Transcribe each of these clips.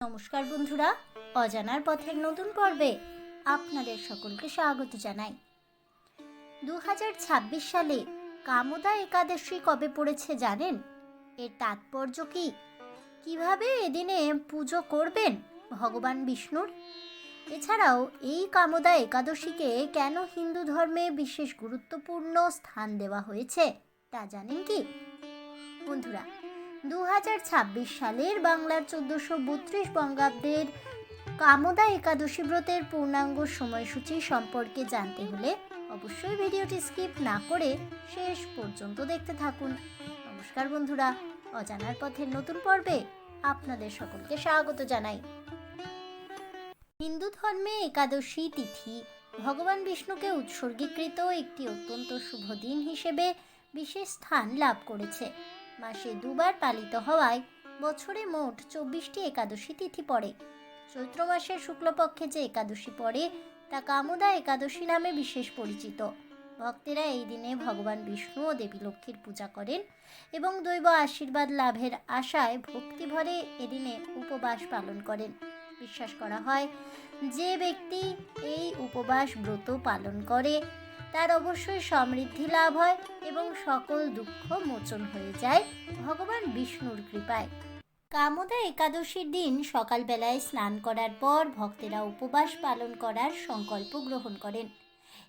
নমস্কার বন্ধুরা, অজানার পথের নতুন পর্বে আপনাদের সকলকে স্বাগত জানাই। 2026 সালে কামোদা একাদশী কবে পড়েছে জানেন? এর তাৎপর্য কি? কিভাবে এদিনে পুজো করবেন ভগবান বিষ্ণুর? এছাড়াও এই কামোদা একাদশীকে কেন হিন্দু ধর্মে বিশেষ গুরুত্বপূর্ণ স্থান দেওয়া হয়েছে তা জানেন কি বন্ধুরা? 2026 সালের বাংলার 1432 বঙ্গাব্দের কামোদা একাদশী ব্রতের পূর্ণাঙ্গ সময়সূচি সম্পর্কে জানতে হলে অবশ্যই ভিডিওটি স্কিপ না করে শেষ পর্যন্ত দেখতে থাকুন। নমস্কার বন্ধুরা, অজানার পথের নতুন পর্বে আপনাদের সকলকে স্বাগত জানাই। হিন্দু ধর্মে একাদশী তিথি ভগবান বিষ্ণুকে উৎসর্গীকৃত একটি অত্যন্ত শুভ দিন হিসেবে বিশেষ স্থান লাভ করেছে। মাসে দুবার পালিত হওয়ায় বছরে মোট 24টি একাদশী তিথি পড়ে। চৈত্র মাসের শুক্লপক্ষে যে একাদশী পড়ে তা কামোদা একাদশী নামে বিশেষ পরিচিত। ভক্তেরা এই দিনে ভগবান বিষ্ণু ও দেবী লক্ষ্মীর পূজা করেন এবং দৈব আশীর্বাদ লাভের আশায় ভক্তিভরে এদিনে উপবাস পালন করেন। বিশ্বাস করা হয় যে ব্যক্তি এই উপবাস ব্রত পালন করে তার অবশ্যই সমৃদ্ধি লাভ হয় এবং সকল দুঃখ মোচন হয়ে যায় ভগবান বিষ্ণুর কৃপায়। কামোদা একাদশীর দিন সকালবেলায় স্নান করার পর ভক্তেরা উপবাস পালন করার সংকল্প গ্রহণ করেন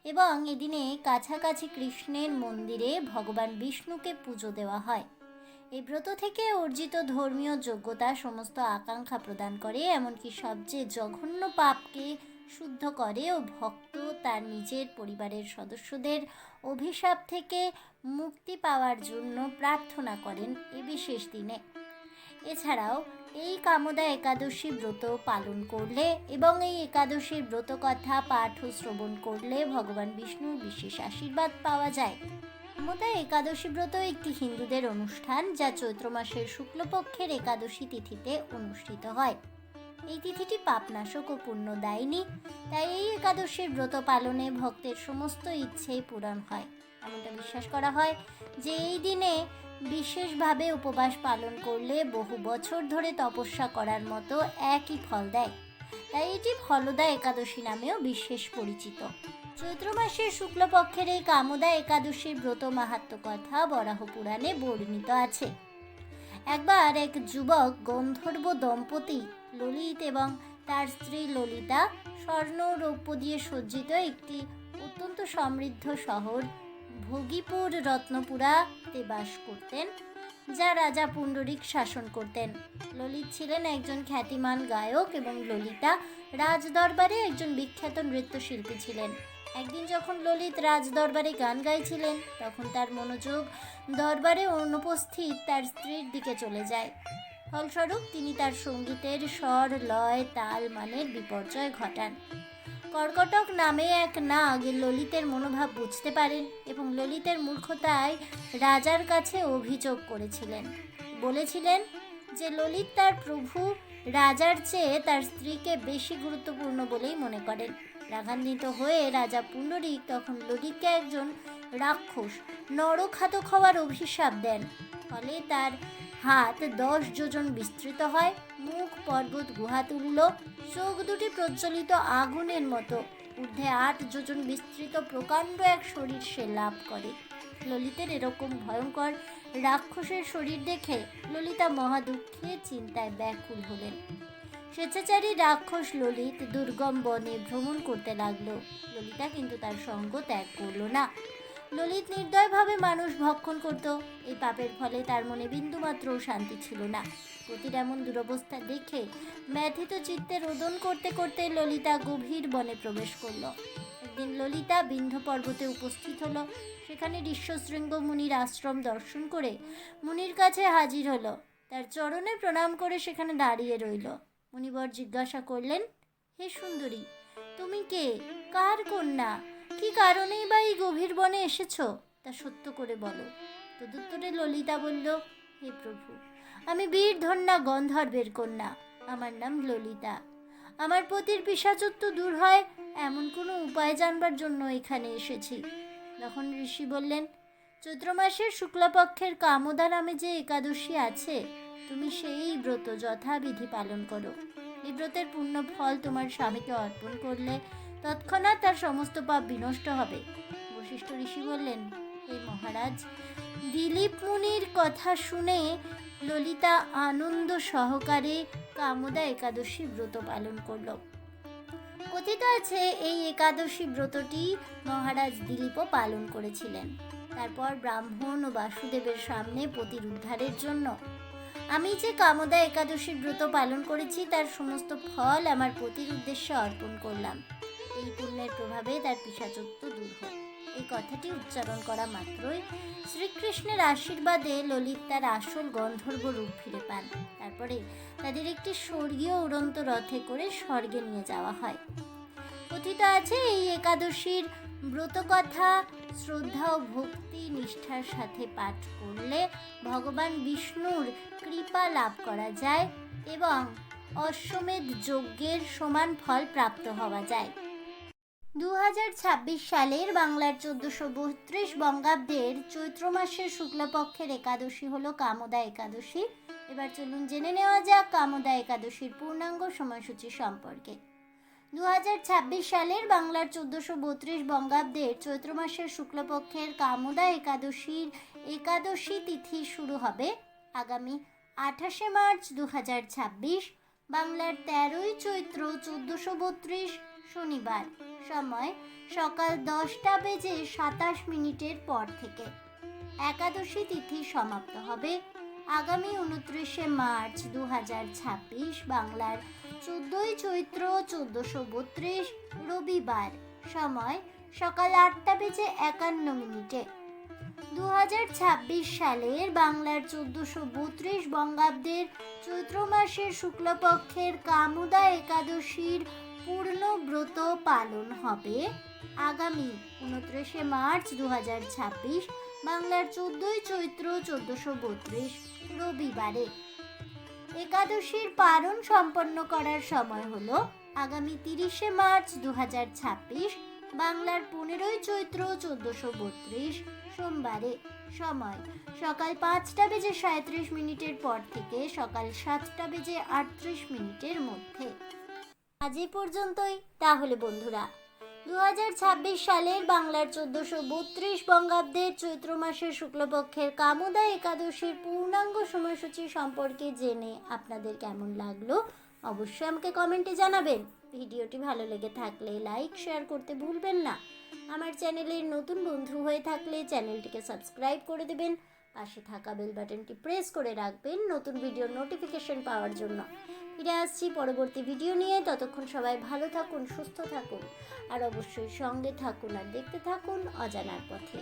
এবং এদিনে কাছাকাছি কৃষ্ণের মন্দিরে ভগবান বিষ্ণুকে পুজো দেওয়া হয়। এই ব্রত থেকে অর্জিত ধর্মীয় যোগ্যতা সমস্ত আকাঙ্ক্ষা প্রদান করে, এমনকি সবচেয়ে জঘন্য পাপকে শুদ্ধ করে ও ভক্ত তার নিজের পরিবারের সদস্যদের অভিশাপ থেকে মুক্তি পাওয়ার জন্য প্রার্থনা করেন এই বিশেষ দিনে। এছাড়াও এই কামোদা একাদশী ব্রত পালন করলে এবং এই একাদশীর ব্রত কথা পাঠ ও শ্রবণ করলে ভগবান বিষ্ণুর বিশেষ আশীর্বাদ পাওয়া যায়। কামোদা একাদশী ব্রত একটি হিন্দুদের অনুষ্ঠান যা চৈত্র মাসের শুক্লপক্ষের একাদশী তিথিতে অনুষ্ঠিত হয়। এই তিথিটি পাপনাশক ও পুণ্যদায়িনী, তাই এই একাদশীর ব্রত পালনে ভক্তের সমস্ত ইচ্ছেই পূরণ হয়। এমনটা বিশ্বাস করা হয় যে এই দিনে বিশেষভাবে উপবাস পালন করলে বহু বছর ধরে তপস্যা করার মতো একই ফল দেয়, তাই এটি ফলদা একাদশী নামেও বিশেষ পরিচিত। চৈত্র মাসের শুক্লপক্ষের এই কামোদা একাদশীর ব্রত মাহাত্ম্য কথা বরাহ পুরাণে বর্ণিত আছে। একবার এক যুবক গন্ধর্ব দম্পতি ললিত এবং তার স্ত্রী ললিতা স্বর্ণ রৌপ্য দিয়ে সজ্জিত একটি অত্যন্ত সমৃদ্ধ শহর ভোগীপুর রত্নপুরাতে বাস করতেন, যা রাজা পুণ্ডরিক শাসন করতেন। ললিত ছিলেন একজন খ্যাতিমান গায়ক এবং ললিতা রাজদরবারে একজন বিখ্যাত নৃত্যশিল্পী ছিলেন। একদিন যখন ললিত রাজদরবারে গান গাইছিলেন তখন তার মনোযোগ দরবারে অনুপস্থিত তার স্ত্রীর দিকে চলে যায়। ফলস্বরূপ তিনি তার সঙ্গীতের স্বর, লয়, তাল মানের বিপর্যয় ঘটান। কর্কটক নামে এক নাগ ললিতের মনোভাব বুঝতে পারেন এবং ললিতের মূর্খতায় রাজার কাছে অভিযোগ করেছিলেন। বলেছিলেন যে ললিত তার প্রভু রাজার চেয়ে তার স্ত্রীকে বেশি গুরুত্বপূর্ণ বলেই মনে করেন। রাগান্বিত হয়ে রাজা পুণ্ডরিক তখন ললিতকে একজন রাক্ষস নরখাতক হওয়ার অভিশাপ দেন। ফলে তার হাত 10 যোজন বিস্তৃত হয়, মুখ পর্বত গুহা তুল্য, চোখ দুটি প্রজ্বলিত আগুনের মতো, ঊর্ধ্বে 8 যোজন বিস্তৃত প্রকাণ্ড এক শরীর সে লাভ করে। ললিতের এরকম ভয়ঙ্কর রাক্ষসের শরীর দেখে ললিতা মহাদুঃখে চিন্তায় ব্যাকুল হলেন। স্বেচ্ছাচারী রাক্ষস ললিত দুর্গম বনে ভ্রমণ করতে লাগলো। ললিতা কিন্তু তার সঙ্গ ত্যাগ করল না। ললিত নির্দয়ভাবে মানুষ ভক্ষণ করত। এই পাপের ফলে তার মনে বিন্দুমাত্র শান্তি ছিল না। পতির এমন দুরবস্থা দেখে ব্যথিত চিত্তে রোদন করতে করতে ললিতা গভীর বনে প্রবেশ করল। একদিন ললিতা বিন্ধ্য পর্বতে উপস্থিত হলো। সেখানে ঋষ্যশৃঙ্গ মুনির আশ্রম দর্শন করে মুনির কাছে হাজির হলো। তার চরণে প্রণাম করে সেখানে দাঁড়িয়ে রইল। মুনিবর জিজ্ঞাসা করলেন, হে সুন্দরী, তুমি কে? কার কন্যা? কি কারণেই বা এই গভীর বনে এসেছো? তা সত্য করে বলো। তদুত্তরে ললিতা বলল, হে প্রভু, আমি বীরধন্যা গন্ধর্বের কন্যা। আমার নাম ললিতা। আমার পতির পিশাচত্ব দূর হয় এমন কোনো উপায় জানবার জন্য এখানে এসেছি। তখন ঋষি বললেন, চৈত্র মাসের শুক্লপক্ষের কামোদা নামে যে একাদশী আছে তুমি সেই ব্রত যথাবিধি পালন করো। এই ব্রতের পূর্ণ ফল তোমার স্বামীকে অর্পণ করলে তৎক্ষণাৎ তার সমস্ত পাপ বিনষ্ট হবে। বশিষ্ঠ ঋষি বললেন, হে মহারাজ, দিলীপ মুনির কথা শুনে ললিতা আনন্দ সহকারে কামদা একাদশী ব্রত পালন করল। কথিত আছে এই একাদশী ব্রতটি মহারাজ দিলীপও পালন করেছিলেন। তারপর ব্রাহ্মণ ও বাসুদেবের সামনে পতির উদ্ধারের জন্য আমি যে কামদা একাদশীর ব্রত পালন করেছি তার সমস্ত ফল আমার পতির উদ্দেশ্যে অর্পণ করলাম। এই পুণ্যের প্রভাবে তার পিশাচত্ব দূর হোক। এই কথাটি উচ্চারণ করা মাত্রই শ্রীকৃষ্ণের আশীর্বাদে ললিত তার আসল গন্ধর্ব রূপ ফিরে পান। তারপরে তাদের একটি স্বর্গীয় উড়ন্ত রথে করে স্বর্গে নিয়ে যাওয়া হয়। কথিত আছে এই একাদশীর ব্রতকথা শ্রদ্ধা ও ভক্তি নিষ্ঠার সাথে পাঠ করলে ভগবান বিষ্ণুর কৃপা লাভ করা যায় এবং অশ্বমেধ যজ্ঞের সমান ফল প্রাপ্ত হওয়া যায়। 2026 সালের বাংলার 1432 বঙ্গাব্দের চৈত্র মাসের শুক্লপক্ষের একাদশী হলো কামদা একাদশী। এবার চলুন জেনে নেওয়া যাক কামদা একাদশীর পূর্ণাঙ্গ সময়সূচি সম্পর্কে। 2026 সালের বাংলার 1432 বঙ্গাব্দের চৈত্র মাসের শুক্লপক্ষের কামদা একাদশীর একাদশী তিথি শুরু হবে আগামী 28শে মার্চ 2026, বাংলার 13ই চৈত্র 1432 শনিবার, সময় সকাল 10:27 পর থেকে। একাদশী তিথি সমাপ্ত হবে আগামী 29শে মার্চ 2026, বাংলার 14ই চৈত্র 1432 রবিবার, সময় সকাল 8:51। 2026 সালের বাংলার 1432 বঙ্গাব্দের চৈত্র মাসের শুক্লপক্ষের কামদা একাদশীর পূর্ণ ব্রত পালন হবে আগামী 29শে মার্চ 2026, বাংলার 14ই চৈত্র 1432 রবিবারে। একাদশীর পারণ সম্পন্ন করার সময় হলো আগামী 30শে মার্চ 2026, বাংলার 15ই চৈত্র 1432 সোমবারে, সময় সকাল 5:37 পর থেকে সকাল 7:38 মধ্যে। আজ এই পর্যন্তই তাহলে বন্ধুরা। 2026 সালের বাংলার 1432 বঙ্গাব্দের চৈত্র মাসের শুক্লপক্ষের কামদা একাদশীর পূর্ণাঙ্গ সময়সূচি সম্পর্কে জেনে আপনাদের কেমন লাগলো অবশ্যই আমাকে কমেন্টে জানাবেন। ভিডিওটি ভালো লেগে থাকলে লাইক শেয়ার করতে ভুলবেন না। আমার চ্যানেলের নতুন বন্ধু হয়ে থাকলে চ্যানেলটিকে সাবস্ক্রাইব করে দেবেন, পাশে থাকা বেল বাটনটি প্রেস করে রাখবেন নতুন ভিডিওর নোটিফিকেশন পাওয়ার জন্য। ফিরে আসছি পরবর্তী ভিডিও নিয়ে। ততক্ষণ সবাই ভালো থাকুন, সুস্থ থাকুন আর অবশ্যই সঙ্গে থাকুন আর দেখতে থাকুন অজানার পথে।